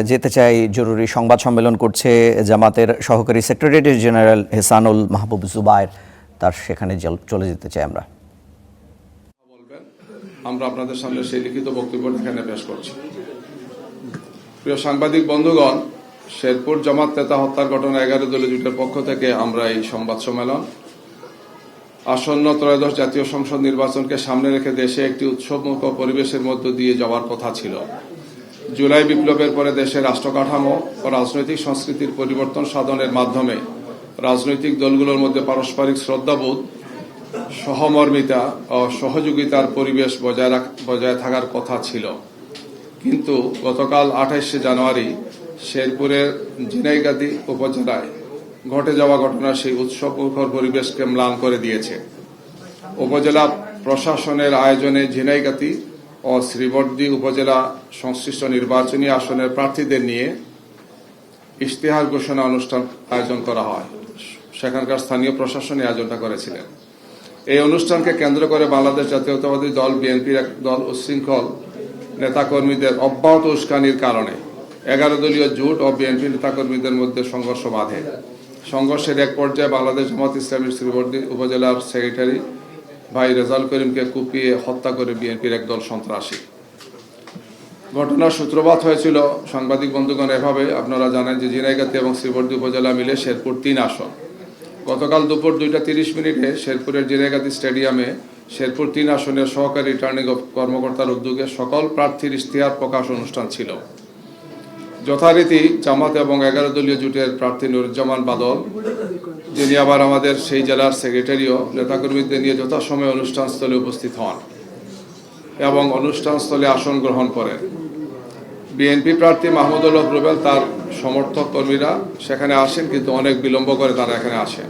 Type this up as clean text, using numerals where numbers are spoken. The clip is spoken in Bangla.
যেতে চাই। জরুরি সংবাদ সম্মেলন করছে জামাতের সহকারী সেক্রেটারি জেনারেল হেসানুল মাহবুব জুবায়ের। তার সেখানে চলে যেতে চাই আমরা। আমরা আপনাদের সামনে সেই লিখিত বক্তব্য এখানে পেশ করছি। প্রিয় সাংবাদিক বন্ধুগণ, শেরপুর জামাত নেতা হত্যার ঘটনা 11 দলীয় জোটের পক্ষ থেকে আমরা এই সংবাদ সম্মেলন আসন্ন ত্রয়োদশ জাতীয় সংসদ নির্বাচনকে সামনে রেখে দেশে একটি উৎসবমুখর পরিবেশের মধ্য দিয়ে যাওয়ার কথা ছিল। জুলাই বিপ্লবের পরে দেশের রাষ্ট্র কাঠামো ও রাজনৈতিক সংস্কৃতির পরিবর্তন সাধনের মাধ্যমে রাজনৈতিক দলগুলোর মধ্যে পারস্পরিক শ্রদ্ধাবোধ, সহমর্মিতা ও সহযোগিতার পরিবেশ বজায় থাকার কথা ছিল। কিন্তু গতকাল 28শে জানুয়ারি শেরপুরের ঝিনাইগাতী উপজেলায় ঘটে যাওয়া ঘটনা সেই উৎসবমুখর পরিবেশকে ম্লান করে দিয়েছে। উপজেলা প্রশাসনের আয়োজনে ঝিনাইগাতী ও শ্রীবর্দী উপজেলা সংশ্লিষ্ট নির্বাচনী আসনের প্রার্থীদের নিয়ে ইশতেহার ঘোষণা অনুষ্ঠান আয়োজন করা হয়। সেখানকার স্থানীয় প্রশাসন আয়োজনটা করেছিলেন। এই অনুষ্ঠানকে কেন্দ্র করে বাংলাদেশ জাতীয়তাবাদী দল বিএনপির এক দল উচ্ছৃঙ্খল নেতাকর্মীদের অব্যাহত উস্কানির কারণে 11 দলীয় জোট ও বিএনপি নেতাকর্মীদের মধ্যে সংঘর্ষ বাধে। সংঘর্ষের এক পর্যায়ে বাংলাদেশ জামাত ইসলামীর শ্রীবর্দী উপজেলার সেক্রেটারি ভাই রেজাল করিমকে কুপিয়ে হত্যা করে বিএনপির একদল সন্ত্রাসী। ঘটনার সূত্রপাত হয়েছিল সাংবাদিক বন্ধুগণ এভাবে। আপনারা জানেন যে ঝিনাইগাতী এবং শ্রীবর্দী উপজেলা মিলে শেরপুর 3 আসন। গতকাল দুপুর 2:30 শেরপুরের ঝিনাইগাতী স্টেডিয়ামে শেরপুর 3 আসনের সহকারী রিটার্নিং কর্মকর্তার উদ্যোগে সকল প্রার্থীর ইশতেহার প্রকাশ অনুষ্ঠান ছিল। যথারীতি জামাত এবং 11 দলীয় জোটের প্রার্থী নুরুজ্জামান বাদল, যিনি আবার আমাদের সেই জেলার সেক্রেটারিও, নেতাকর্মীদের নিয়ে যথাসময়ে অনুষ্ঠানস্থলে উপস্থিত হন এবং অনুষ্ঠানস্থলে আসন গ্রহণ করেন। বিএনপি প্রার্থী মাহমুদুল হক রুবেল তার সমর্থক কর্মীরা সেখানে আসেন, কিন্তু অনেক বিলম্ব করে তারা এখানে আসেন।